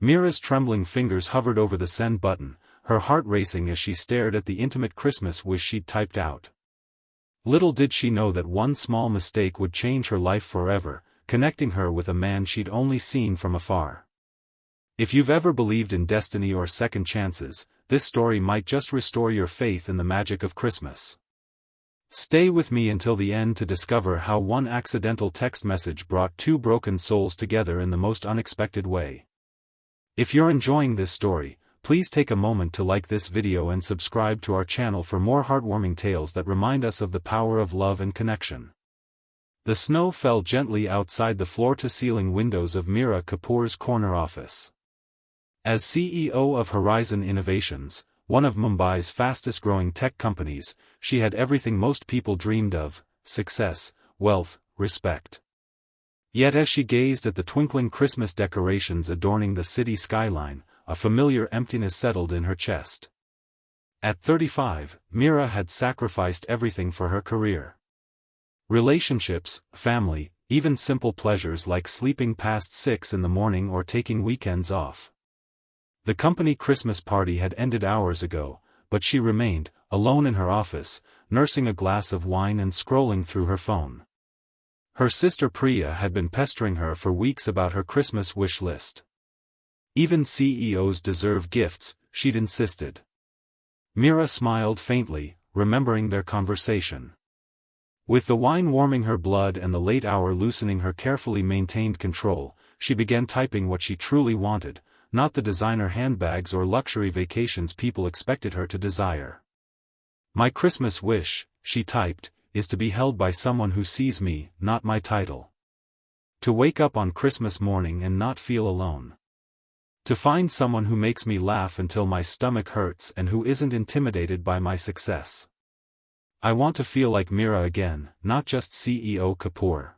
Mira's trembling fingers hovered over the send button, her heart racing as she stared at the intimate Christmas wish she'd typed out. Little did she know that one small mistake would change her life forever, connecting her with a man she'd only seen from afar. If you've ever believed in destiny or second chances, this story might just restore your faith in the magic of Christmas. Stay with me until the end to discover how one accidental text message brought two broken souls together in the most unexpected way. If you're enjoying this story, please take a moment to like this video and subscribe to our channel for more heartwarming tales that remind us of the power of love and connection. The snow fell gently outside the floor-to-ceiling windows of Mira Kapoor's corner office. As CEO of Horizon Innovations, one of Mumbai's fastest-growing tech companies, she had everything most people dreamed of: success, wealth, respect. Yet as she gazed at the twinkling Christmas decorations adorning the city skyline, a familiar emptiness settled in her chest. At 35, Mira had sacrificed everything for her career. Relationships, family, even simple pleasures like sleeping past 6 in the morning or taking weekends off. The company Christmas party had ended hours ago, but she remained, alone in her office, nursing a glass of wine and scrolling through her phone. Her sister Priya had been pestering her for weeks about her Christmas wish list. Even CEOs deserve gifts, she'd insisted. Mira smiled faintly, remembering their conversation. With the wine warming her blood and the late hour loosening her carefully maintained control, she began typing what she truly wanted, not the designer handbags or luxury vacations people expected her to desire. "My Christmas wish," she typed, "is to be held by someone who sees me, not my title. To wake up on Christmas morning and not feel alone. To find someone who makes me laugh until my stomach hurts and who isn't intimidated by my success. I want to feel like Mira again, not just CEO Kapoor.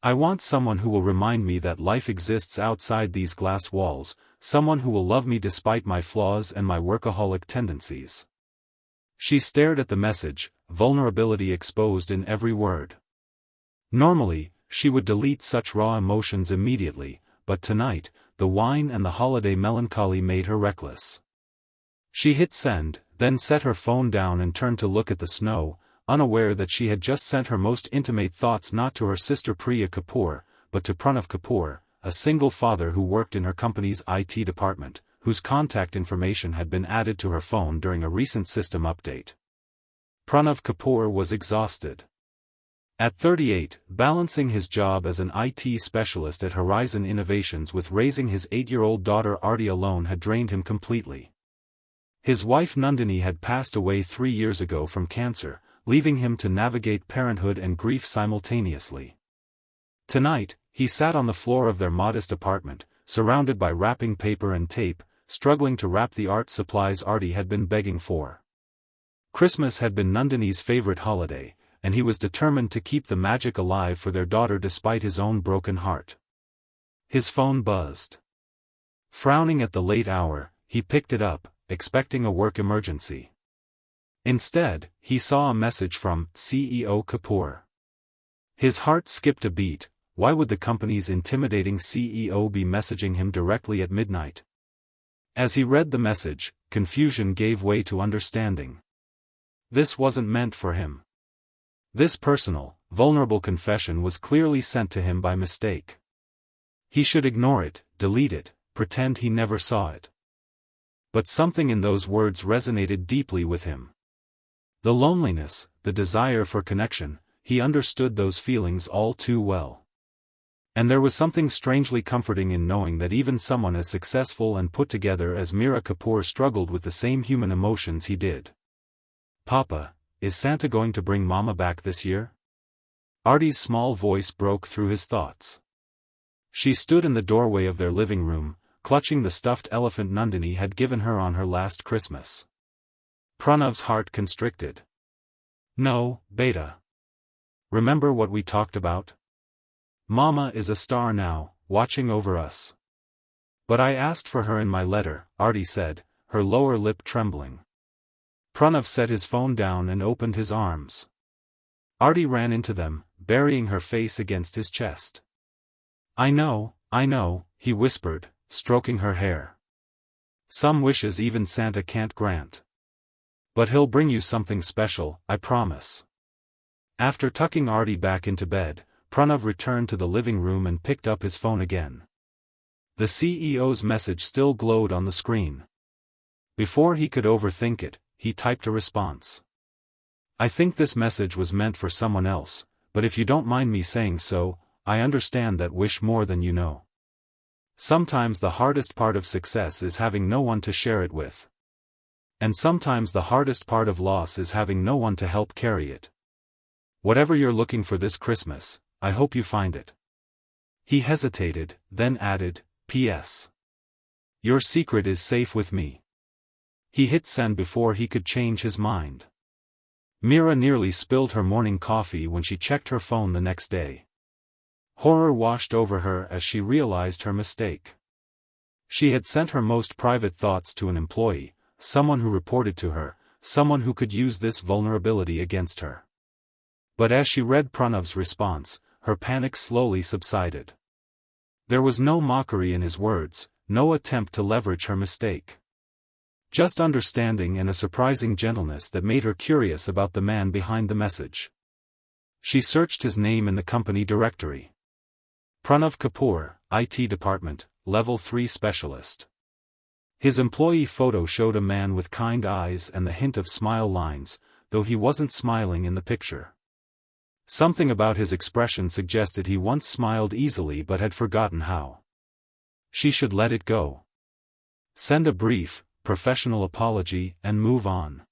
I want someone who will remind me that life exists outside these glass walls, someone who will love me despite my flaws and my workaholic tendencies." She stared at the message, vulnerability exposed in every word. Normally, she would delete such raw emotions immediately, but tonight, the wine and the holiday melancholy made her reckless. She hit send, then set her phone down and turned to look at the snow, unaware that she had just sent her most intimate thoughts not to her sister Priya Kapoor, but to Pranav Kapoor, a single father who worked in her company's IT department, whose contact information had been added to her phone during a recent system update. Pranav Kapoor was exhausted. At 38, balancing his job as an IT specialist at Horizon Innovations with raising his 8-year-old daughter Arti alone had drained him completely. His wife Nandini had passed away 3 years ago from cancer, leaving him to navigate parenthood and grief simultaneously. Tonight, he sat on the floor of their modest apartment, surrounded by wrapping paper and tape, struggling to wrap the art supplies Arti had been begging for. Christmas had been Nandini's favorite holiday, and he was determined to keep the magic alive for their daughter despite his own broken heart. His phone buzzed. Frowning at the late hour, he picked it up, expecting a work emergency. Instead, he saw a message from CEO Kapoor. His heart skipped a beat. Why would the company's intimidating CEO be messaging him directly at midnight? As he read the message, confusion gave way to understanding. This wasn't meant for him. This personal, vulnerable confession was clearly sent to him by mistake. He should ignore it, delete it, pretend he never saw it. But something in those words resonated deeply with him. The loneliness, the desire for connection, he understood those feelings all too well. And there was something strangely comforting in knowing that even someone as successful and put together as Mira Kapoor struggled with the same human emotions he did. "Papa, is Santa going to bring Mama back this year?" Arti's small voice broke through his thoughts. She stood in the doorway of their living room, clutching the stuffed elephant Nandini had given her on her last Christmas. Pranav's heart constricted. "No, beta. Remember what we talked about? Mama is a star now, watching over us." "But I asked for her in my letter," Arti said, her lower lip trembling. Pranav set his phone down and opened his arms. Arti ran into them, burying her face against his chest. I know, he whispered, stroking her hair. Some wishes even Santa can't grant. But he'll bring you something special, I promise. After tucking Artie back into bed, Pranav returned to the living room and picked up his phone again. The CEO's message still glowed on the screen. Before he could overthink it, he typed a response. I think this message was meant for someone else, but if you don't mind me saying so, I understand that wish more than you know. Sometimes the hardest part of success is having no one to share it with. And sometimes the hardest part of loss is having no one to help carry it. Whatever you're looking for this Christmas, I hope you find it. He hesitated, then added, P.S. Your secret is safe with me. He hit send before he could change his mind. Mira nearly spilled her morning coffee when she checked her phone the next day. Horror washed over her as she realized her mistake. She had sent her most private thoughts to an employee, someone who reported to her, someone who could use this vulnerability against her. But as she read Pranav's response, her panic slowly subsided. There was no mockery in his words, no attempt to leverage her mistake. Just understanding and a surprising gentleness that made her curious about the man behind the message. She searched his name in the company directory. Pranav Kapoor, IT Department, Level 3 Specialist. His employee photo showed a man with kind eyes and the hint of smile lines, though he wasn't smiling in the picture. Something about his expression suggested he once smiled easily but had forgotten how. She should let it go. Send a brief, professional apology and move on.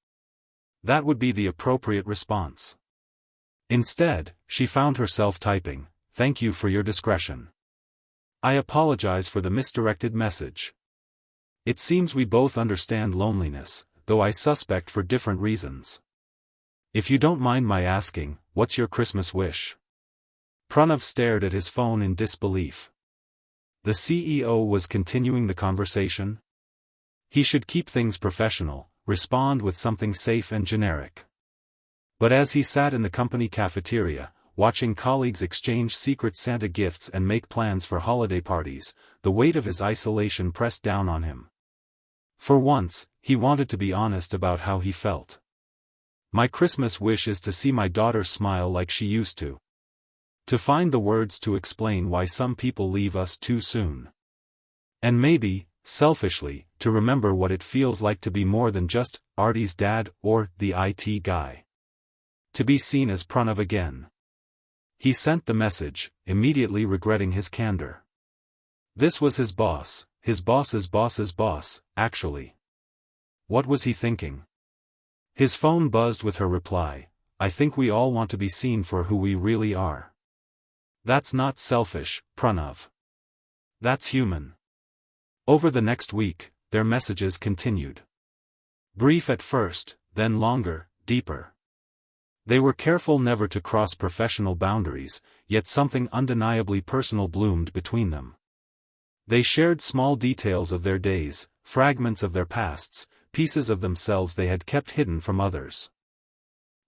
That would be the appropriate response. Instead, she found herself typing, "Thank you for your discretion. I apologize for the misdirected message. It seems we both understand loneliness, though I suspect for different reasons. If you don't mind my asking, what's your Christmas wish?" Pranav stared at his phone in disbelief. The CEO was continuing the conversation. He should keep things professional, respond with something safe and generic. But as he sat in the company cafeteria, watching colleagues exchange secret Santa gifts and make plans for holiday parties, the weight of his isolation pressed down on him. For once, he wanted to be honest about how he felt. My Christmas wish is to see my daughter smile like she used to. To find the words to explain why some people leave us too soon. And maybe, selfishly, to remember what it feels like to be more than just Artie's dad or the IT guy. To be seen as Pranav again. He sent the message, immediately regretting his candor. This was his boss, his boss's boss's boss, actually. What was he thinking? His phone buzzed with her reply, "I think we all want to be seen for who we really are. That's not selfish, Pranav. That's human." Over the next week, their messages continued. Brief at first, then longer, deeper. They were careful never to cross professional boundaries, yet something undeniably personal bloomed between them. They shared small details of their days, fragments of their pasts, pieces of themselves they had kept hidden from others.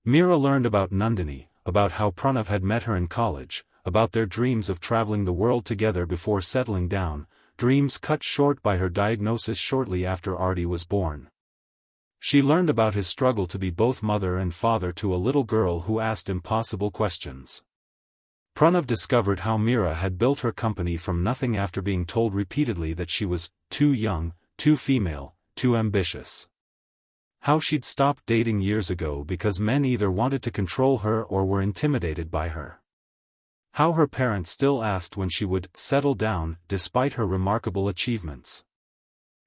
Mira learned about Nandini, about how Pranav had met her in college, about their dreams of traveling the world together before settling down, dreams cut short by her diagnosis shortly after Artie was born. She learned about his struggle to be both mother and father to a little girl who asked impossible questions. Pranav discovered how Mira had built her company from nothing after being told repeatedly that she was too young, too female, too ambitious. How she'd stopped dating years ago because men either wanted to control her or were intimidated by her. How her parents still asked when she would settle down, despite her remarkable achievements.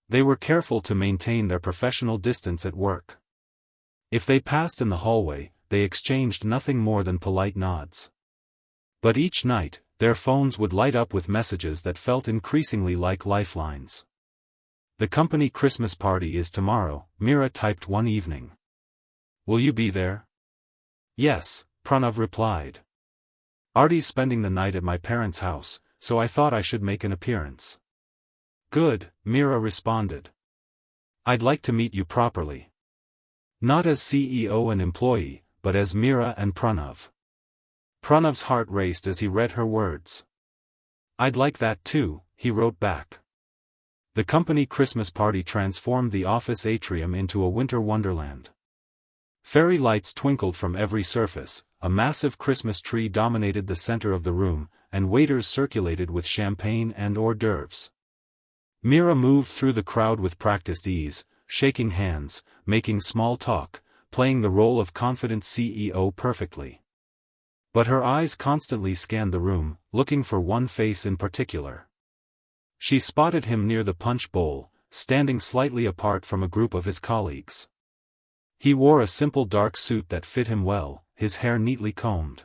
They were careful to maintain their professional distance at work. If they passed in the hallway, they exchanged nothing more than polite nods. But each night, their phones would light up with messages that felt increasingly like lifelines. "The company Christmas party is tomorrow," Mira typed one evening. "Will you be there?" "Yes," Pranav replied. "Artie's spending the night at my parents' house, so I thought I should make an appearance." "Good," Mira responded. "I'd like to meet you properly. Not as CEO and employee, but as Mira and Pranav." Pranav's heart raced as he read her words. "I'd like that too," he wrote back. The company Christmas party transformed the office atrium into a winter wonderland. Fairy lights twinkled from every surface, a massive Christmas tree dominated the center of the room, and waiters circulated with champagne and hors d'oeuvres. Mira moved through the crowd with practiced ease, shaking hands, making small talk, playing the role of confident CEO perfectly. But her eyes constantly scanned the room, looking for one face in particular. She spotted him near the punch bowl, standing slightly apart from a group of his colleagues. He wore a simple dark suit that fit him well, his hair neatly combed.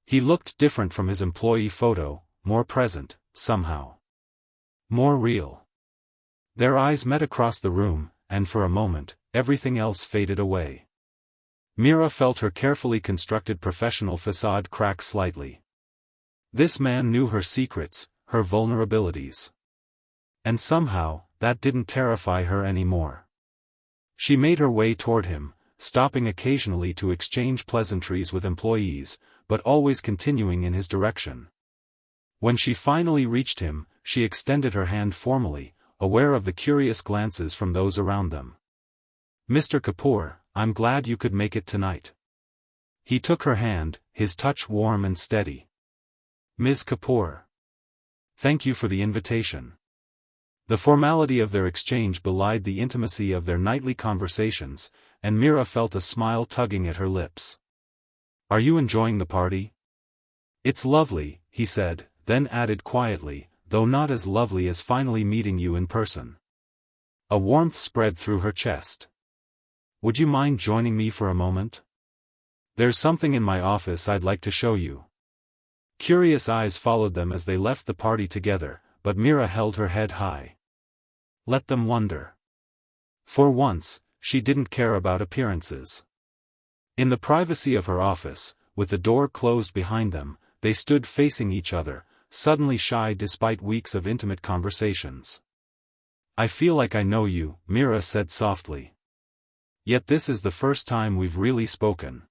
He looked different from his employee photo, more present, somehow. More real. Their eyes met across the room, and for a moment, everything else faded away. Mira felt her carefully constructed professional facade crack slightly. This man knew her secrets, her vulnerabilities. And somehow, that didn't terrify her anymore. She made her way toward him, stopping occasionally to exchange pleasantries with employees, but always continuing in his direction. When she finally reached him, she extended her hand formally, aware of the curious glances from those around them. "Mr. Kapoor, I'm glad you could make it tonight." He took her hand, his touch warm and steady. "Ms. Kapoor. Thank you for the invitation." The formality of their exchange belied the intimacy of their nightly conversations, and Mira felt a smile tugging at her lips. "Are you enjoying the party?" "It's lovely," he said, then added quietly, "though not as lovely as finally meeting you in person." A warmth spread through her chest. "Would you mind joining me for a moment? There's something in my office I'd like to show you." Curious eyes followed them as they left the party together, but Mira held her head high. Let them wonder. For once, she didn't care about appearances. In the privacy of her office, with the door closed behind them, they stood facing each other, suddenly shy despite weeks of intimate conversations. "I feel like I know you," Mira said softly. "Yet this is the first time we've really spoken."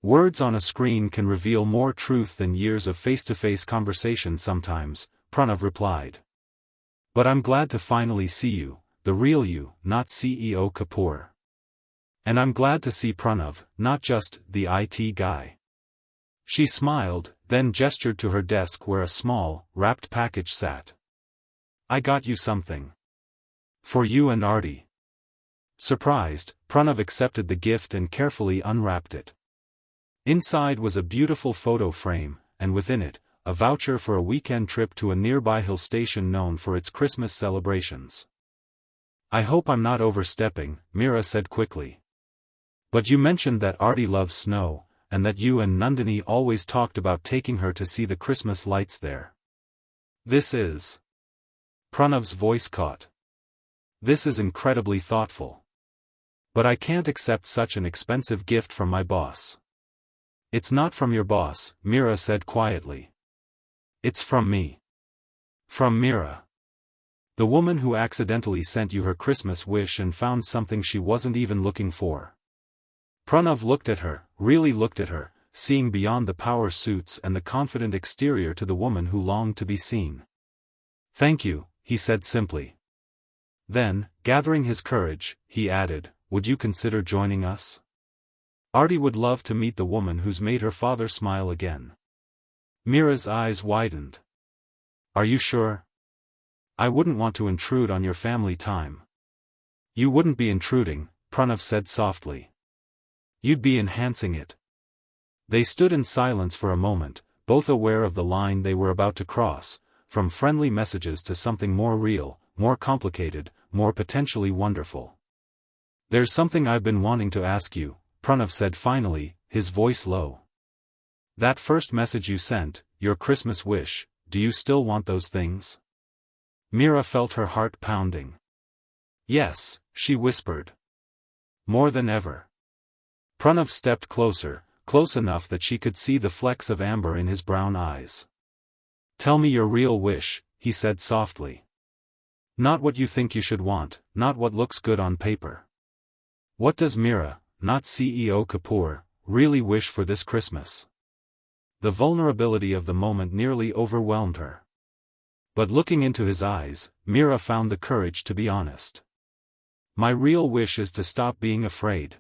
"Words on a screen can reveal more truth than years of face-to-face conversation sometimes," Pranav replied. "But I'm glad to finally see you, the real you, not CEO Kapoor. And I'm glad to see Pranav, not just the IT guy." She smiled, then gestured to her desk where a small, wrapped package sat. "I got you something. For you and Artie." Surprised, Pranav accepted the gift and carefully unwrapped it. Inside was a beautiful photo frame, and within it, a voucher for a weekend trip to a nearby hill station known for its Christmas celebrations. "I hope I'm not overstepping," Mira said quickly. "But you mentioned that Artie loves snow, and that you and Nandini always talked about taking her to see the Christmas lights there. This is..." Pranav's voice caught. "This is incredibly thoughtful. But I can't accept such an expensive gift from my boss." "It's not from your boss," Mira said quietly. "It's from me. From Mira. The woman who accidentally sent you her Christmas wish and found something she wasn't even looking for." Pranav looked at her, really looked at her, seeing beyond the power suits and the confident exterior to the woman who longed to be seen. "Thank you," he said simply. Then, gathering his courage, he added, "Would you consider joining us? Artie would love to meet the woman who's made her father smile again." Mira's eyes widened. "Are you sure? I wouldn't want to intrude on your family time." "You wouldn't be intruding," Pranav said softly. "You'd be enhancing it." They stood in silence for a moment, both aware of the line they were about to cross, from friendly messages to something more real, more complicated, more potentially wonderful. "There's something I've been wanting to ask you," Pranav said finally, his voice low. "That first message you sent, your Christmas wish, do you still want those things?" Mira felt her heart pounding. "Yes," she whispered. "More than ever." Pranav stepped closer, close enough that she could see the flecks of amber in his brown eyes. "Tell me your real wish," he said softly. "Not what you think you should want, not what looks good on paper. What does Mira, not CEO Kapoor, really wish for this Christmas?" The vulnerability of the moment nearly overwhelmed her. But looking into his eyes, Mira found the courage to be honest. My real wish is to stop being afraid.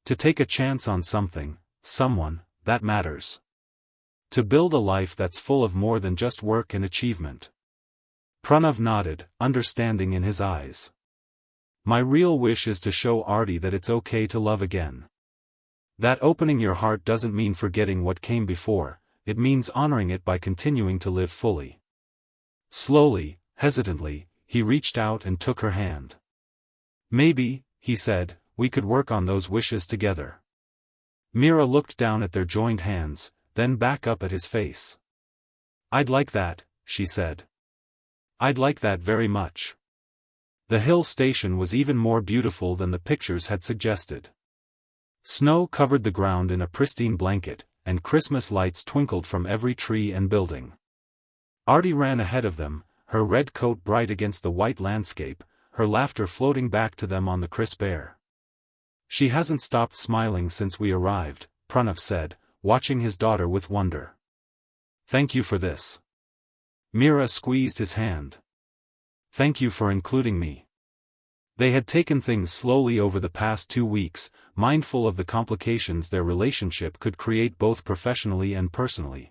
To take a chance on something, someone, that matters. To build a life that's full of more than just work and achievement. Pranav nodded, understanding in his eyes. My real wish is to show Arti that it's okay to love again. That opening your heart doesn't mean forgetting what came before, it means honoring it by continuing to live fully. Slowly, hesitantly, he reached out and took her hand. Maybe, he said, we could work on those wishes together. Mira looked down at their joined hands, then back up at his face. I'd like that, she said. I'd like that very much. The hill station was even more beautiful than the pictures had suggested. Snow covered the ground in a pristine blanket, and Christmas lights twinkled from every tree and building. Arti ran ahead of them, her red coat bright against the white landscape, her laughter floating back to them on the crisp air. She hasn't stopped smiling since we arrived, Pranav said, watching his daughter with wonder. Thank you for this. Mira squeezed his hand. Thank you for including me. They had taken things slowly over the past 2 weeks, mindful of the complications their relationship could create both professionally and personally.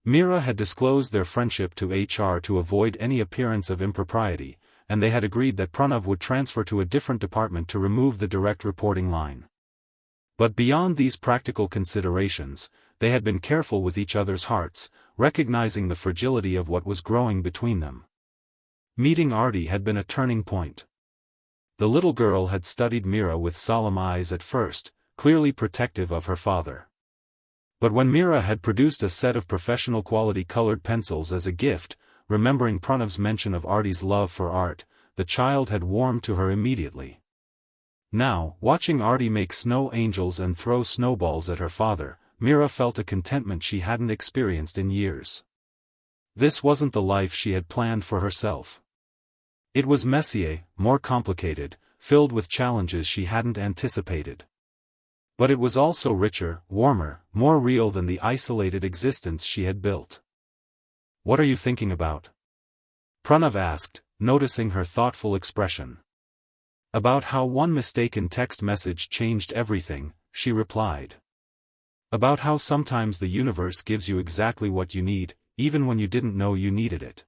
Mira had disclosed their friendship to HR to avoid any appearance of impropriety, and they had agreed that Pranav would transfer to a different department to remove the direct reporting line. But beyond these practical considerations, they had been careful with each other's hearts, recognizing the fragility of what was growing between them. Meeting Arti had been a turning point. The little girl had studied Mira with solemn eyes at first, clearly protective of her father. But when Mira had produced a set of professional quality colored pencils as a gift, remembering Pranav's mention of Arti's love for art, the child had warmed to her immediately. Now, watching Arti make snow angels and throw snowballs at her father, Mira felt a contentment she hadn't experienced in years. This wasn't the life she had planned for herself. It was messier, more complicated, filled with challenges she hadn't anticipated. But it was also richer, warmer, more real than the isolated existence she had built. What are you thinking about? Pranav asked, noticing her thoughtful expression. About how one mistaken text message changed everything, she replied. About how sometimes the universe gives you exactly what you need, even when you didn't know you needed it.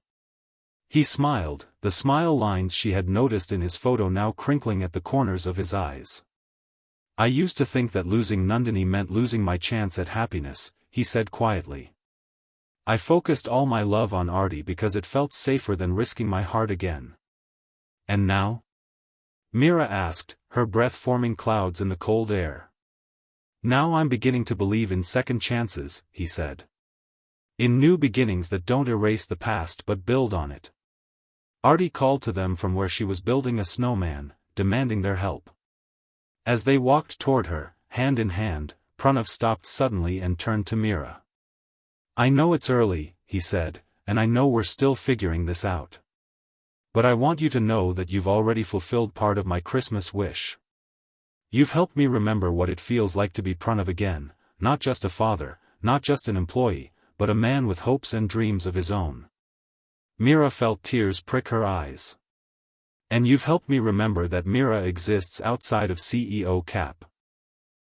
He smiled, the smile lines she had noticed in his photo now crinkling at the corners of his eyes. I used to think that losing Nandini meant losing my chance at happiness, he said quietly. I focused all my love on Arti because it felt safer than risking my heart again. And now? Mira asked, her breath forming clouds in the cold air. Now I'm beginning to believe in second chances, he said. In new beginnings that don't erase the past but build on it. Arti called to them from where she was building a snowman, demanding their help. As they walked toward her, hand in hand, Pranav stopped suddenly and turned to Mira. I know it's early, he said, and I know we're still figuring this out. But I want you to know that you've already fulfilled part of my Christmas wish. You've helped me remember what it feels like to be Pranav again, not just a father, not just an employee, but a man with hopes and dreams of his own. Mira felt tears prick her eyes. And you've helped me remember that Mira exists outside of CEO Cap.